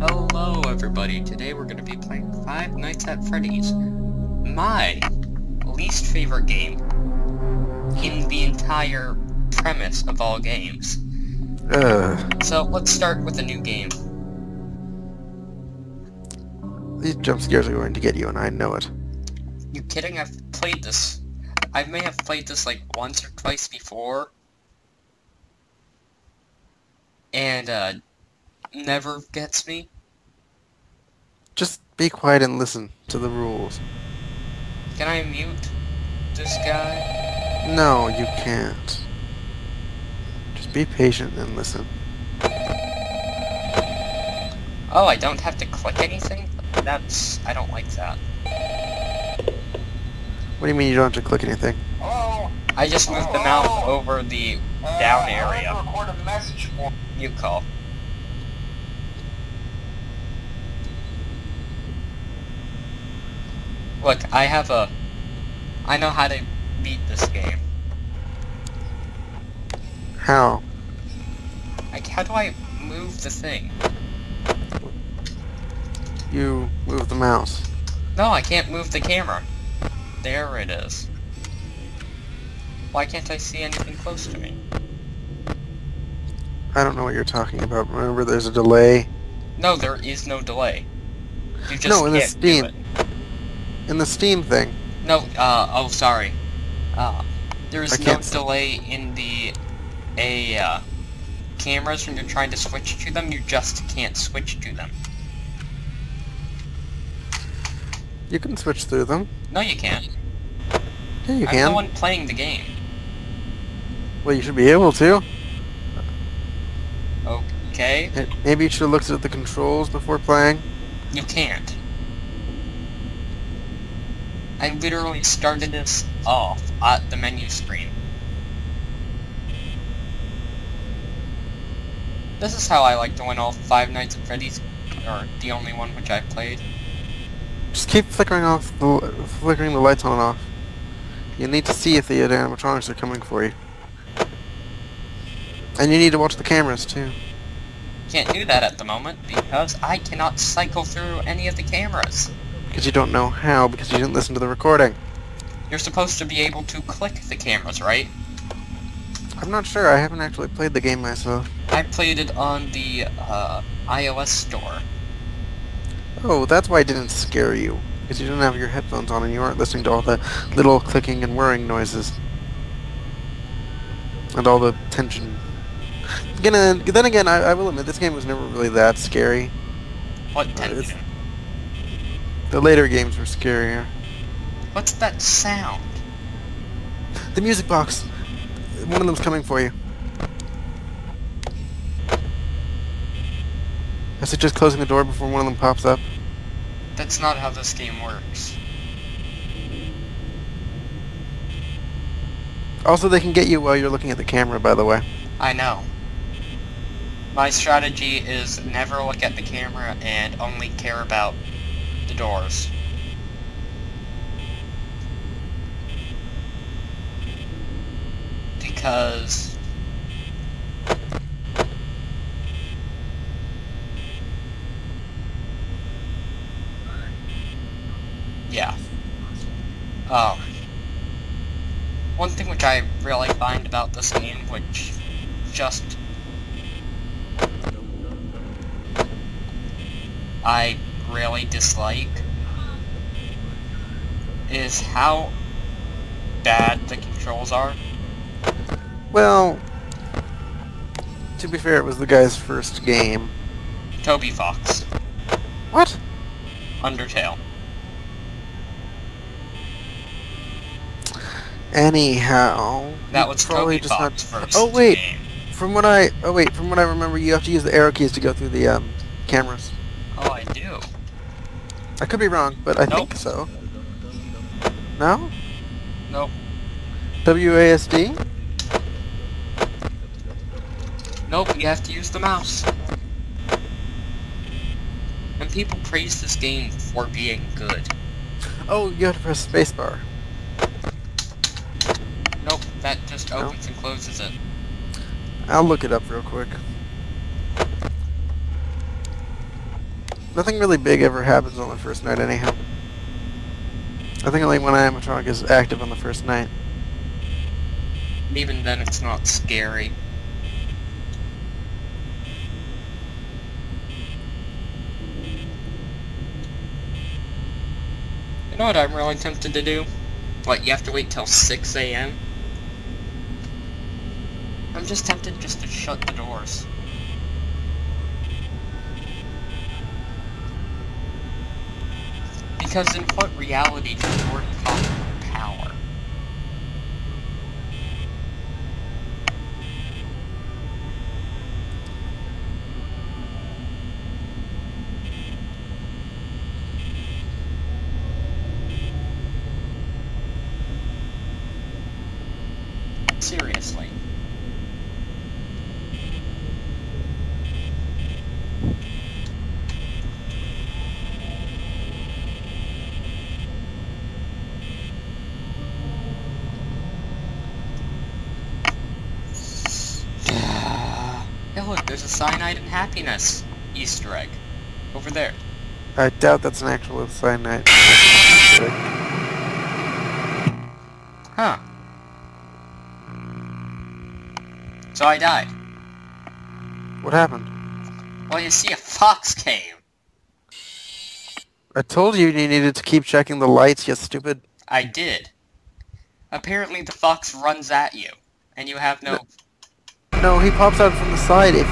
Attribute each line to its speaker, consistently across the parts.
Speaker 1: Hello everybody, today we're going to be playing Five Nights at Freddy's. My least favorite game in the entire premise of all games. So let's start with a new game.
Speaker 2: These jump scares are going to get you, and I know it.
Speaker 1: You kidding? I've played this. I may have played this like once or twice before. And never gets me.
Speaker 2: Just be quiet and listen to the rules.
Speaker 1: Can I mute this guy?
Speaker 2: No, you can't. Just be patient and listen.
Speaker 1: Oh, I don't have to click anything? I don't like that.
Speaker 2: What do you mean you don't have to click anything?
Speaker 1: I just moved the mouse over the down area. You call. Look, I know how to beat this game.
Speaker 2: How?
Speaker 1: Like, how do I move the thing?
Speaker 2: You move the mouse.
Speaker 1: No, I can't move the camera. There it is. Why can't I see anything close to me?
Speaker 2: I don't know what you're talking about. Remember, there's a delay.
Speaker 1: No, there is no delay. You just
Speaker 2: No, in the
Speaker 1: can't
Speaker 2: Steam.
Speaker 1: do it.
Speaker 2: In the Steam thing.
Speaker 1: No, oh, sorry. There is no
Speaker 2: can't see.
Speaker 1: delay in the cameras when you're trying to switch to them. You just can't switch to them.
Speaker 2: You can switch through them.
Speaker 1: No, you can't.
Speaker 2: Yeah, you
Speaker 1: I'm
Speaker 2: can.
Speaker 1: the one playing the game.
Speaker 2: Well, you should be able to.
Speaker 1: Okay,
Speaker 2: Maybe you should have looked at the controls before playing.
Speaker 1: you can't. I literally started this off at the menu screen. This is how I like to win all Five Nights at Freddy's, or the only one which I played.
Speaker 2: Just keep flickering the lights on and off. You need to see if the animatronics are coming for you. And you need to watch the cameras, too.
Speaker 1: Can't do that at the moment, because I cannot cycle through any of the cameras.
Speaker 2: Because you don't know how, because you didn't listen to the recording.
Speaker 1: You're supposed to be able to click the cameras, right?
Speaker 2: I'm not sure, I haven't actually played the game myself.
Speaker 1: I played it on the iOS store.
Speaker 2: Oh, that's why it didn't scare you. Because you didn't have your headphones on and you weren't listening to all the little clicking and whirring noises. And all the tension. Then again, I will admit, this game was never really that scary.
Speaker 1: What tension?
Speaker 2: The later games were scarier.
Speaker 1: What's that sound?
Speaker 2: The music box! One of them's coming for you. I suggest closing the door before one of them pops up.
Speaker 1: That's not how this game works.
Speaker 2: Also, they can get you while you're looking at the camera, by the way.
Speaker 1: I know. My strategy is never look at the camera and only care about the doors. Because yeah. One thing which I really find about this game, which just I really dislike, is how bad the controls are.
Speaker 2: Well, to be fair, it was the guy's first game.
Speaker 1: Toby Fox.
Speaker 2: What?
Speaker 1: Undertale.
Speaker 2: Anyhow,
Speaker 1: That was
Speaker 2: probably
Speaker 1: Toby
Speaker 2: just not.
Speaker 1: Fox's first
Speaker 2: Oh wait,
Speaker 1: game.
Speaker 2: from what I remember, you have to use the arrow keys to go through the cameras.
Speaker 1: Oh, I do.
Speaker 2: I could be wrong, but I
Speaker 1: Nope.
Speaker 2: think so. No?
Speaker 1: Nope.
Speaker 2: WASD?
Speaker 1: Nope, you have to use the mouse. And people praise this game for being good.
Speaker 2: Oh, you have to press spacebar.
Speaker 1: Nope, that just opens and closes it.
Speaker 2: I'll look it up real quick. Nothing really big ever happens on the first night anyhow. I think only one animatronic is active on the first night.
Speaker 1: Even then, it's not scary. You know what I'm really tempted to do? What, you have to wait till 6 a.m.? I'm just tempted just to shut the doors. Because in what reality does Jordan talk about power? Seriously. Hey look, there's a cyanide and happiness Easter egg. Over there.
Speaker 2: I doubt that's an actual cyanide.
Speaker 1: Huh. So I died.
Speaker 2: What happened?
Speaker 1: Well, you see, a fox came.
Speaker 2: I told you you needed to keep checking the lights, you stupid.
Speaker 1: I did. Apparently the fox runs at you, and you have no...
Speaker 2: No, he pops out from the side. If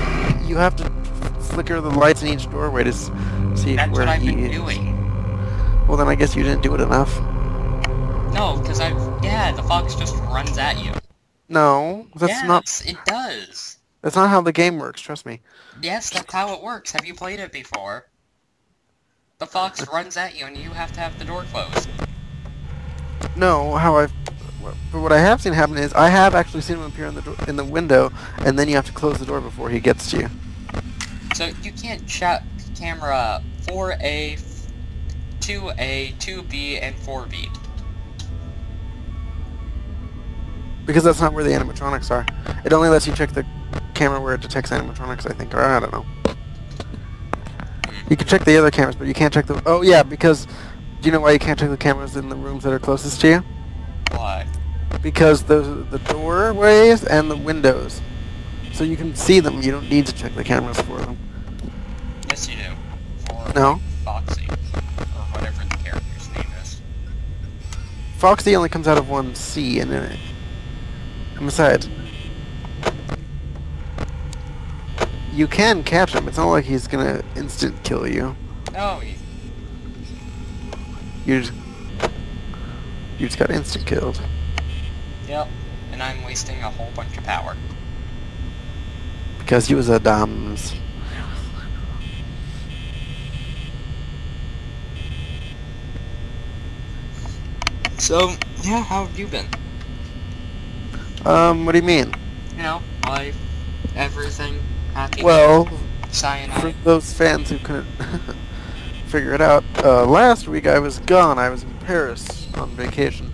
Speaker 2: you have to flicker the lights in each doorway to see
Speaker 1: That's
Speaker 2: where
Speaker 1: what I've
Speaker 2: he
Speaker 1: been
Speaker 2: is.
Speaker 1: doing.
Speaker 2: Well, then I guess you didn't do it enough.
Speaker 1: No, because yeah, the fox just runs at you.
Speaker 2: No, that's
Speaker 1: yes,
Speaker 2: not.
Speaker 1: It does.
Speaker 2: That's not how the game works. Trust me.
Speaker 1: Yes, that's how it works. Have you played it before? The fox runs at you, and you have to have the door closed.
Speaker 2: No, but what I have seen happen is I have actually seen him appear in the window, and then you have to close the door before he gets to you.
Speaker 1: So you can't check camera 4A, 2A, 2B, and 4B.
Speaker 2: Because that's not where the animatronics are. It only lets you check the camera where it detects animatronics, I think, or I don't know. You can check the other cameras, but you can't check the... Oh, yeah, because... Do you know why you can't check the cameras in the rooms that are closest to you?
Speaker 1: Why?
Speaker 2: Because those are the doorways and the windows. So you can see them. You don't need to check the cameras for them.
Speaker 1: Yes, you do. For
Speaker 2: No.
Speaker 1: Foxy. Or whatever the character's name is.
Speaker 2: Foxy only comes out of one C, and besides, you can catch him. It's not like he's gonna instant kill you.
Speaker 1: No,
Speaker 2: You just got instant killed.
Speaker 1: Yep. And I'm wasting a whole bunch of power.
Speaker 2: Because you was a dumb.
Speaker 1: So, yeah, how have you been?
Speaker 2: What do you mean?
Speaker 1: You know, life, everything, happy.
Speaker 2: Well,
Speaker 1: cyanide.
Speaker 2: for those fans who couldn't figure it out, last week I was gone. I was in Paris on vacation.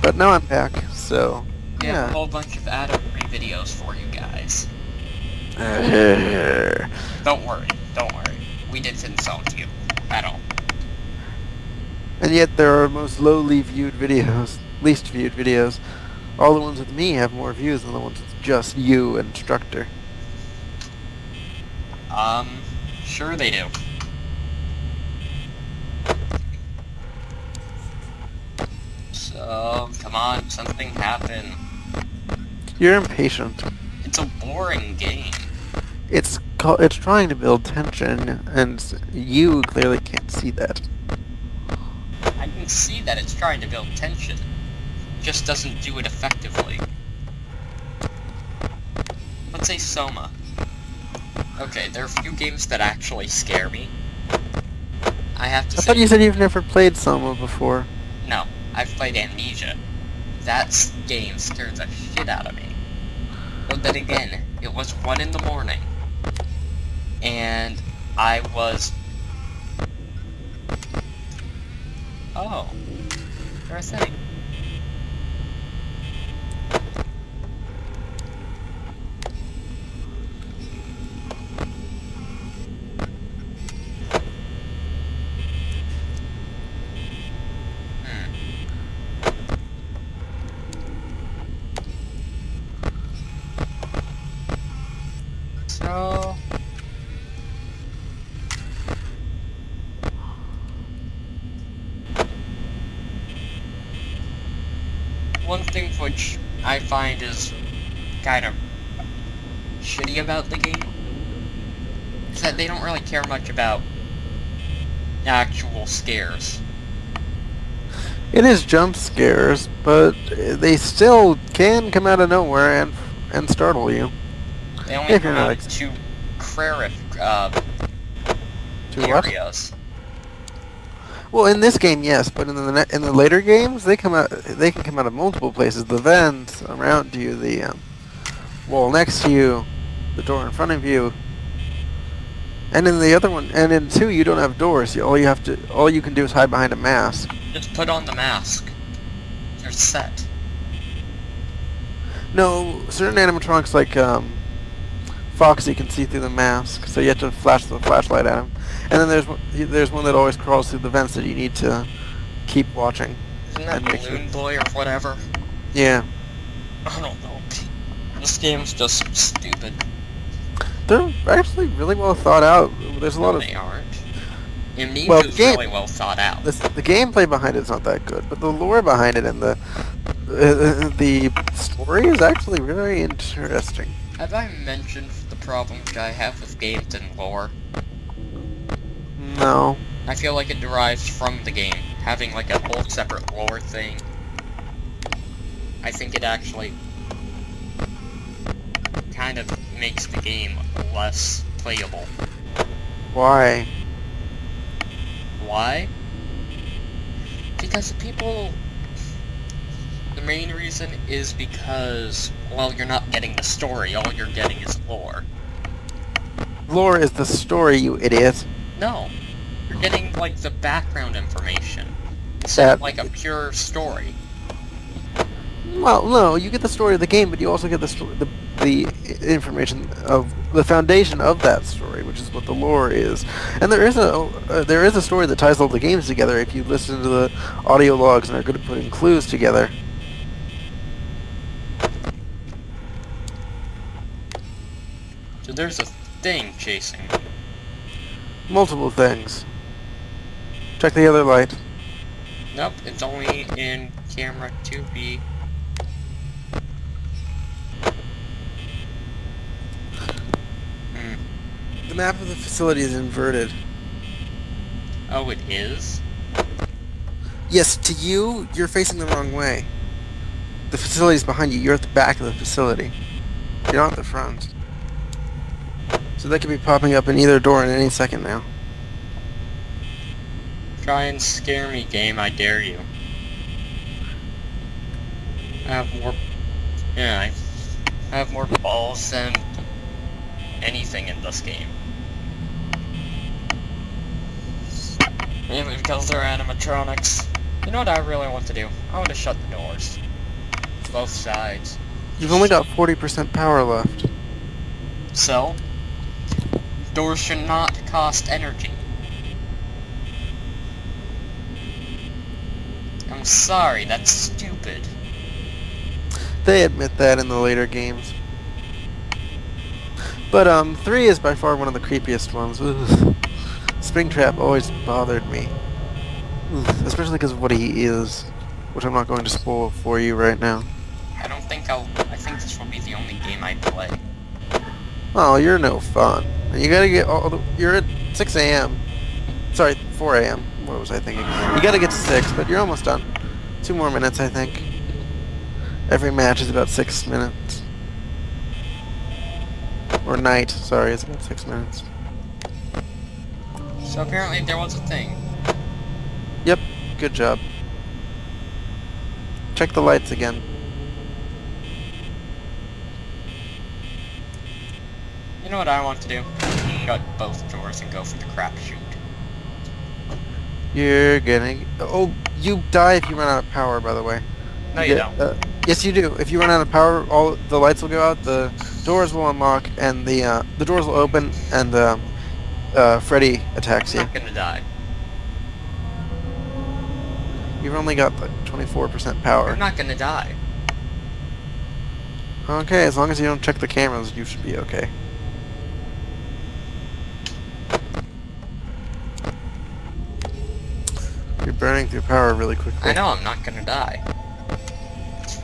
Speaker 2: But now I'm back, so...
Speaker 1: Yeah, a whole bunch of ad-free videos for you guys. Don't worry. We didn't insult you. At all.
Speaker 2: And yet there are most lowly viewed videos, least viewed videos. All the ones with me have more views than the ones with just you, instructor.
Speaker 1: Sure they do. So, come on, something happen.
Speaker 2: You're impatient.
Speaker 1: It's a boring game.
Speaker 2: It's trying to build tension, and you clearly can't see that.
Speaker 1: I can see that it's trying to build tension. Just doesn't do it effectively. Let's say Soma. Okay, there are a few games that actually scare me. I have to say...
Speaker 2: I thought you said you've never played Soma before.
Speaker 1: No, I've played Amnesia. That game scared the shit out of me. But then again, it was 1 in the morning. And I was... Oh. You're a thing. one thing which I find is kind of shitty about the game is that they don't really care much about actual scares.
Speaker 2: It is jump scares, but they still can come out of nowhere and startle you.
Speaker 1: They only come out to areas.
Speaker 2: Well, in this game, yes, but in the later games, they can come out of multiple places. The vents around you, the wall next to you, the door in front of you, and in the other one, and in 2, you don't have doors. All you can do is hide behind a mask.
Speaker 1: Just put on the mask. You're set.
Speaker 2: No, certain animatronics like Foxy can see through the mask, so you have to flash the flashlight at him. And then there's one that always crawls through the vents that you need to keep watching.
Speaker 1: Isn't that Balloon Boy or whatever?
Speaker 2: Yeah.
Speaker 1: I don't know. This game's just stupid.
Speaker 2: They're actually really well thought out. There's a lot of...
Speaker 1: They aren't. Amnesia's really well thought out.
Speaker 2: The gameplay behind it's not that good, but the lore behind it and the story is actually very interesting.
Speaker 1: Have I mentioned the problems I have with games and lore?
Speaker 2: No.
Speaker 1: I feel like it derives from the game, having like a whole separate lore thing. I think it actually kind of makes the game less playable.
Speaker 2: Why?
Speaker 1: Why? Because the main reason is because, well, you're not getting the story, all you're getting is lore.
Speaker 2: Lore is the story, you idiot.
Speaker 1: No. You're getting, like, the background information. Instead of, like, a pure story.
Speaker 2: Well, no, you get the story of the game, but you also get the information of the foundation of that story, which is what the lore is. And there is a story that ties all the games together if you listen to the audio logs and are good at putting clues together.
Speaker 1: So there's a thing chasing.
Speaker 2: Multiple things. Check the other light.
Speaker 1: Nope, it's only in camera 2B.
Speaker 2: The map of the facility is inverted.
Speaker 1: Oh, it is?
Speaker 2: Yes, to you, you're facing the wrong way. The facility's behind you. You're at the back of the facility. You're not at the front. So they could be popping up in either door in any second now.
Speaker 1: Try and scare me, game, I dare you. I have more balls than anything in this game. Mainly because they're animatronics. You know what I really want to do? I want to shut the doors. Both sides.
Speaker 2: You've only got 40% power left.
Speaker 1: So? Doors should not cost energy. I'm sorry, that's stupid.
Speaker 2: They admit that in the later games. But 3 is by far one of the creepiest ones. Ugh. Springtrap always bothered me. Ugh. Especially because of what he is, which I'm not going to spoil for you right now.
Speaker 1: I think this will be the only game I play.
Speaker 2: Oh, you're no fun. And you gotta get you're at 6 a.m. Sorry, 4 a.m. What was I thinking? You gotta get to 6, but you're almost done. 2 more minutes, I think. Every match is about 6 minutes. Or night, sorry, it's about 6 minutes.
Speaker 1: So apparently there was a thing.
Speaker 2: Yep, good job. Check the lights again.
Speaker 1: You know what I want to do? Shut both doors and go for the crapshoot.
Speaker 2: You're gonna... Oh, you die if you run out of power, by the way.
Speaker 1: No, you don't.
Speaker 2: Yes, you do. If you run out of power, all the lights will go out, the doors will unlock, and the doors will open, and Freddy attacks you.
Speaker 1: I'm not gonna die.
Speaker 2: You've only got like 24% power.
Speaker 1: I'm not gonna die.
Speaker 2: Okay, as long as you don't check the cameras, you should be okay. You're burning through power really quickly.
Speaker 1: I know, I'm not gonna die.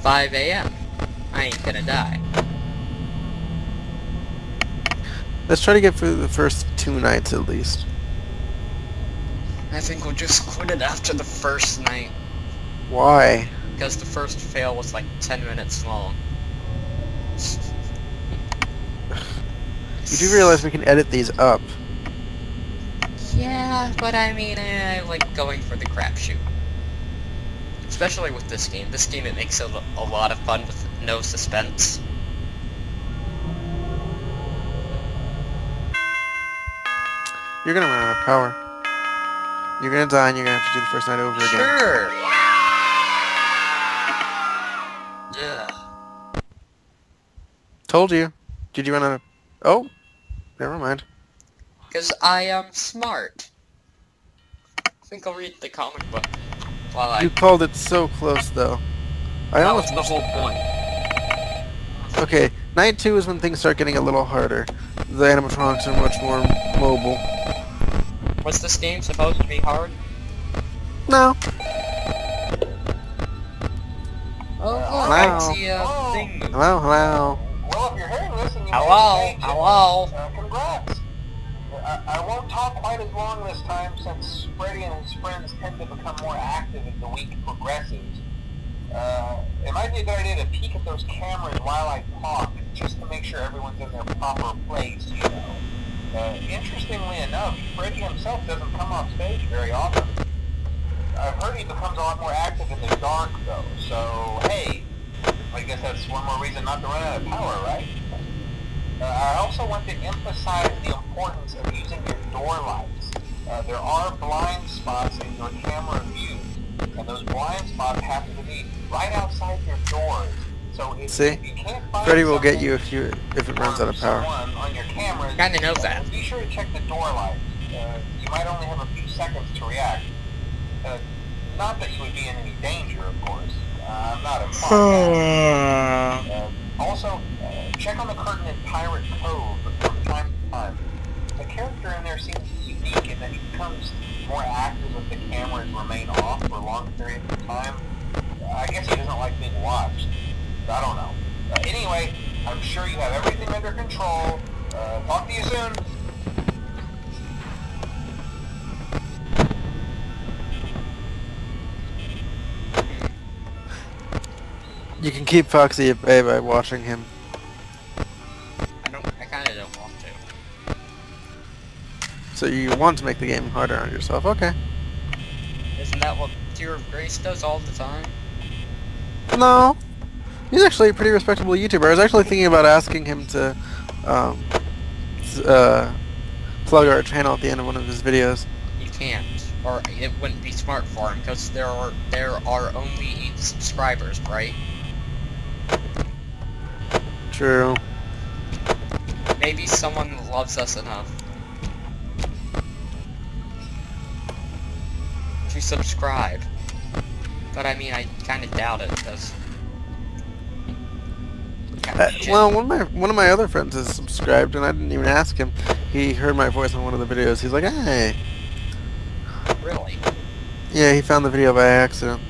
Speaker 1: 5 a.m. I ain't gonna die.
Speaker 2: Let's try to get through the first 2 nights at least.
Speaker 1: I think we'll just quit it after the first night.
Speaker 2: Why?
Speaker 1: Because the first fail was like 10 minutes long.
Speaker 2: You do realize we can edit these up.
Speaker 1: Yeah, but I mean, I like going for the crapshoot. Especially with this game. This game, it makes it a lot of fun with no suspense.
Speaker 2: You're gonna run out of power. You're gonna die and you're gonna have to do the first night over again.
Speaker 1: Sure! Ugh.
Speaker 2: Told you. Did you run out of... Oh! Never mind.
Speaker 1: Because I am smart. I think I'll read the comic book while I...
Speaker 2: You called it so close, though.
Speaker 1: That was the whole point.
Speaker 2: Okay, night 2 is when things start getting a little harder. The animatronics are much more mobile.
Speaker 1: Was this game supposed to be hard?
Speaker 2: No.
Speaker 1: Oh, look,
Speaker 2: Hello.
Speaker 1: I see a thing moving.
Speaker 2: Hello, hello.
Speaker 3: Well, if you're hearing this and you
Speaker 1: Hello, hello.
Speaker 3: Congrats. I won't talk quite as long this time since Freddy and his friends tend to become more active as the week progresses. It might be a good idea to peek at those cameras while I talk, just to make sure everyone's in their proper place, you know. Interestingly enough, Freddy himself doesn't come off stage very often. I've heard he becomes a lot more active in the dark, though, so hey, I guess that's one more reason not to run out of power, right? I also want to emphasize the importance of using your door lights. There are blind spots in your camera view, and those blind spots happen to be right outside your doors. So if you can't find
Speaker 2: Freddy will get you if it runs out of power.
Speaker 3: On your cameras,
Speaker 1: Kinda know that.
Speaker 3: Be sure to check the door lights. You might only have a few seconds to react. Not that you would be in any danger, of course. I'm not a podcast. Also, check on the curtain in Pirate Cove from time to time. The character in there seems unique in that he becomes more active if the cameras remain off for long periods of time. I guess he doesn't like being watched. I don't know. Anyway, I'm sure you have everything under control. Talk to you soon.
Speaker 2: You can keep Foxy at bay by watching him.
Speaker 1: I kinda don't want to.
Speaker 2: So you want to make the game harder on yourself, okay.
Speaker 1: Isn't that what Tear of Grace does all the time?
Speaker 2: No. He's actually a pretty respectable YouTuber. I was actually thinking about asking him to plug our channel at the end of one of his videos.
Speaker 1: You can't. Or it wouldn't be smart for him, because there are only 8 subscribers, right?
Speaker 2: True.
Speaker 1: Maybe someone loves us enough to subscribe. But I mean, I kinda doubt it, because...
Speaker 2: Well, one of my other friends has subscribed, and I didn't even ask him. He heard my voice on one of the videos. He's like, hey.
Speaker 1: Really?
Speaker 2: Yeah, he found the video by accident.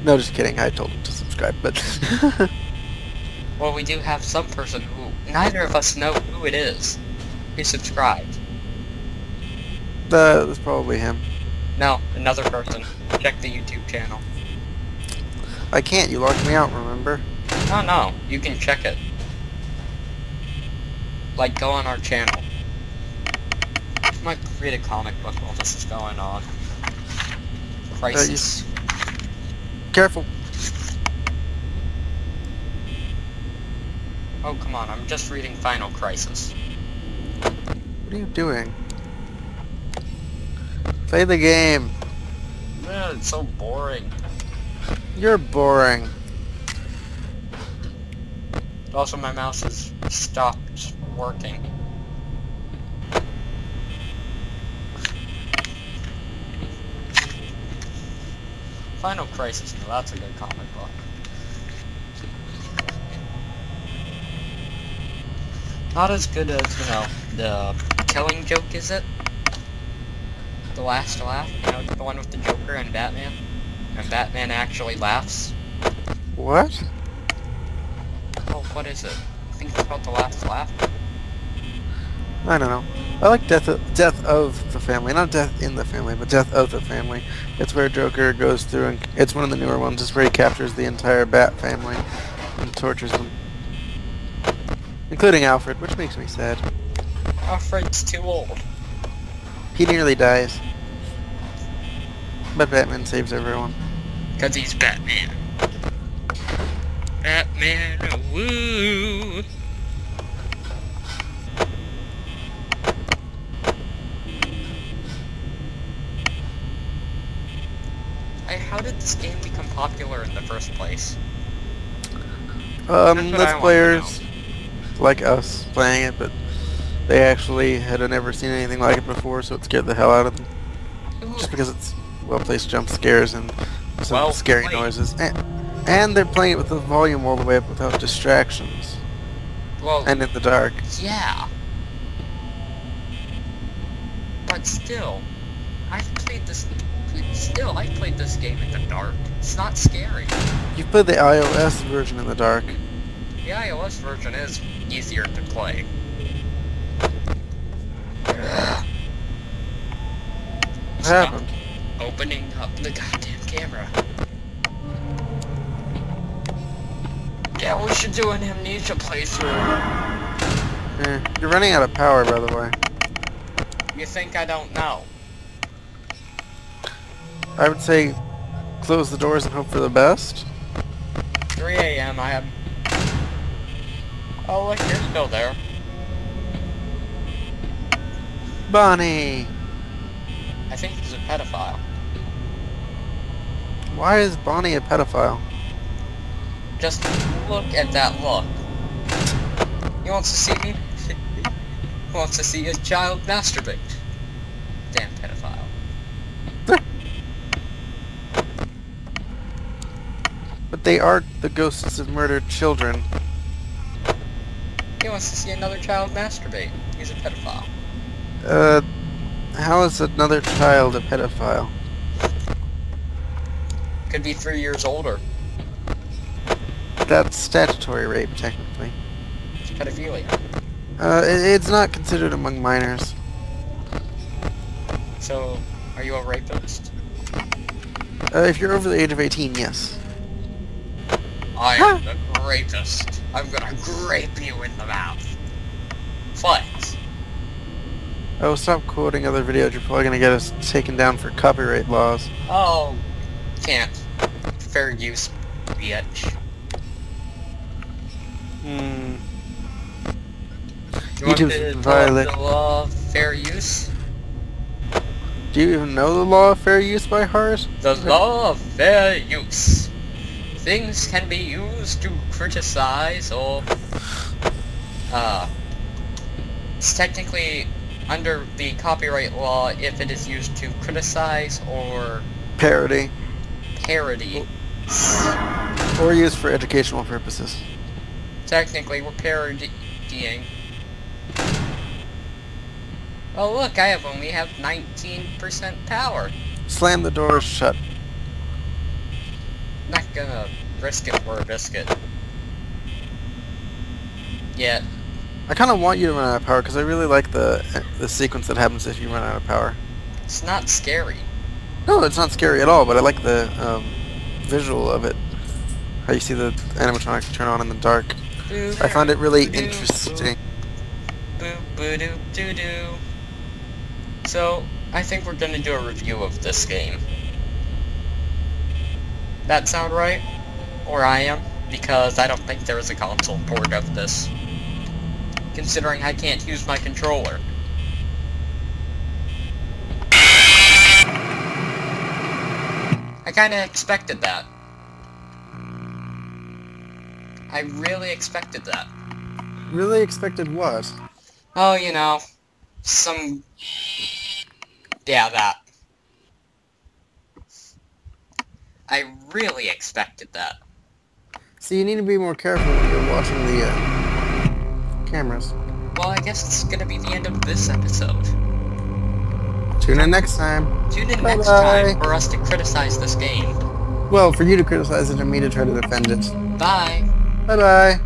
Speaker 2: No, just kidding. I told him to subscribe, but...
Speaker 1: Well, we do have some person who neither of us know who it is who subscribed.
Speaker 2: That's probably him.
Speaker 1: No, another person. Check the YouTube channel.
Speaker 2: I can't. You locked me out, remember?
Speaker 1: Oh no, you can check it. Like, go on our channel. I might read a comic book while this is going on. Crisis.
Speaker 2: Careful.
Speaker 1: Oh, come on, I'm just reading Final Crisis.
Speaker 2: What are you doing? Play the game.
Speaker 1: Man, it's so boring.
Speaker 2: You're boring.
Speaker 1: Also, my mouse has stopped working. Final Crisis, now that's a good comic book. Not as good as, you know, the Killing Joke, is it? The Last Laugh? You know, the one with the Joker and Batman? And Batman actually laughs?
Speaker 2: What?
Speaker 1: Oh, what is it? I think it's called The Last Laugh.
Speaker 2: I don't know. I like Death of the Family. Not Death in the Family, but Death of the Family. It's where Joker goes through, and it's one of the newer ones. It's where he captures the entire Bat family and tortures them. Including Alfred, which makes me sad.
Speaker 1: Alfred's too old.
Speaker 2: He nearly dies. But Batman saves everyone.
Speaker 1: Because he's Batman. Batman, woo! How did this game become popular in the first place?
Speaker 2: Let's players like us playing it, but they actually had never seen anything like it before, so it scared the hell out of them.
Speaker 1: Ooh.
Speaker 2: Just because it's well-placed jump scares and some scary
Speaker 1: Well-played.
Speaker 2: noises. And they're playing it with the volume all the way up without distractions.
Speaker 1: Well,
Speaker 2: And in the dark.
Speaker 1: yeah. But still, I've played this game in the dark. It's not scary.
Speaker 2: You've played the iOS version in the dark.
Speaker 1: The iOS version is easier to play.
Speaker 2: What happened?
Speaker 1: Opening up the goddamn camera. Yeah, we should do an Amnesia playthrough.
Speaker 2: You're running out of power, by the way.
Speaker 1: You think I don't know?
Speaker 2: I would say close the doors and hope for the best.
Speaker 1: 3 a.m. I have... Oh, look, you're still there.
Speaker 2: Bonnie!
Speaker 1: I think he's a pedophile.
Speaker 2: Why is Bonnie a pedophile?
Speaker 1: Just look at that look. He wants to see me. He wants to see his child masturbate. Damn pedophile.
Speaker 2: But they are the ghosts of murdered children.
Speaker 1: He wants to see another child masturbate. He's a pedophile.
Speaker 2: How is another child a pedophile?
Speaker 1: Could be 3 years older.
Speaker 2: That's statutory rape, technically.
Speaker 1: It's pedophilia.
Speaker 2: It's not considered among minors.
Speaker 1: So, are you a rapist?
Speaker 2: If you're over the age of 18, yes.
Speaker 1: I am the rapist. I'm gonna grape you in the mouth. What?
Speaker 2: Oh, stop quoting other videos. You're probably gonna get us taken down for copyright laws.
Speaker 1: Oh, can't. Fair use, bitch.
Speaker 2: Hmm.
Speaker 1: You want
Speaker 2: YouTube's
Speaker 1: to
Speaker 2: violate.
Speaker 1: the law of fair use?
Speaker 2: Do you even know the law of fair use by heart?
Speaker 1: The law of fair use. Things can be used to criticize or... It's technically under the copyright law if it is used to criticize or
Speaker 2: Parody.
Speaker 1: parody.
Speaker 2: Or used for educational purposes.
Speaker 1: Technically, we're parodying. Oh look, I only have 19% power.
Speaker 2: Slam the doors shut.
Speaker 1: Not gonna risk it for a biscuit. Yet.
Speaker 2: I kind of want you to run out of power because I really like the sequence that happens if you run out of power.
Speaker 1: It's not scary.
Speaker 2: No, it's not scary at all, but I like the visual of it. How you see the animatronic turn on in the dark. I find it really interesting.
Speaker 1: Boo boo doo doo doo. So, I think we're gonna do a review of this game. That sound right? Or I am? Because I don't think there is a console port of this. Considering I can't use my controller. I kinda expected that. I really expected that.
Speaker 2: Really expected what?
Speaker 1: Oh, you know, some... Yeah, that. I really expected that.
Speaker 2: So you need to be more careful when you're watching the cameras.
Speaker 1: Well, I guess it's gonna be the end of this episode.
Speaker 2: Tune in next time.
Speaker 1: Tune in
Speaker 2: Bye-bye.
Speaker 1: next time for us to criticize this game.
Speaker 2: Well, for you to criticize it and me to try to defend it.
Speaker 1: Bye.
Speaker 2: Bye-bye.